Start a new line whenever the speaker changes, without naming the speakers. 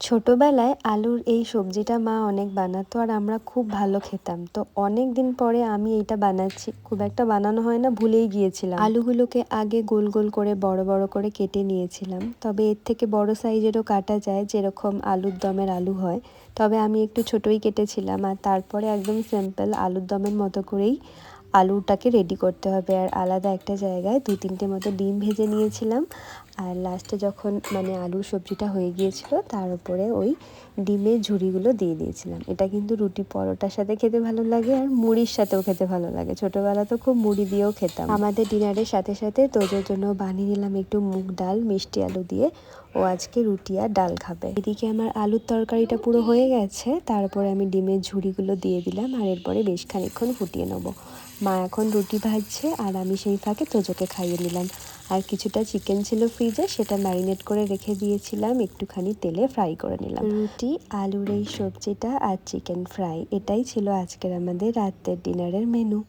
ছোটবেলায় আলুর এই সবজিটা মা অনেক বানাতো আর আমরা খুব ভালো খেতাম। তো অনেক দিন পরে আমি এটা বানাচ্ছি, খুব একটা বানানো হয় না, ভুলেই গিয়েছিলাম। আলুগুলোকে আগে গোল গোল করে বড় বড় করে কেটে নিয়েছিলাম, তবে এর থেকে বড় সাইজেরও কাটা যায়, যেরকম আলুর দমের আলু হয়। তবে আমি একটু ছোটই কেটেছিলাম। আর তারপরে একদম সিম্পল আলুর দমের মতো করেই আলুটাকে রেডি করতে হবে। আর আলাদা একটা জায়গায় 2-3টে মতো ডিম ভেজে নিয়েছিলাম। আর লাস্টে যখন আলুর সবজিটা হয়ে গিয়েছিল, তার উপরে ওই ডিমের ঝুড়িগুলো দিয়ে দিয়েছিলাম। এটা কিন্তু রুটি পরোটার সাথে খেতে ভালো লাগে, আর মুড়ির সাথেও খেতে ভালো লাগে। ছোটবেলা তো খুব মুড়ি দিয়েও খেতাম। আমাদের ডিনারের সাথে সাথে তোজোর জন্য বানিয়ে নিলাম একটু মুগ ডাল মিষ্টি আলু দিয়ে। ও আজকে রুটি আর ডাল খাবে। এদিকে আমার আলুর তরকারিটা পুরো হয়ে গেছে, তারপরে আমি ডিমের ঝুড়িগুলো দিয়ে দিলাম, আর এরপরে বেশ খানিকক্ষণ ফুটিয়ে নেবো। মা এখন রুটি ভাজছে, আর আমি সেই ফাঁকে তোজোকে খাইয়ে নিলাম। আর কিছুটা চিকেন ছিল ফ্রিজে, সেটা ম্যারিনেট করে রেখে দিয়েছিলাম, একটুখানি তেলে ফ্রাই করে নিলাম। রুটি, আলুর এই সবজিটা আর চিকেন ফ্রাই, এটাই ছিল আজকের আমাদের রাতের ডিনারের মেনু।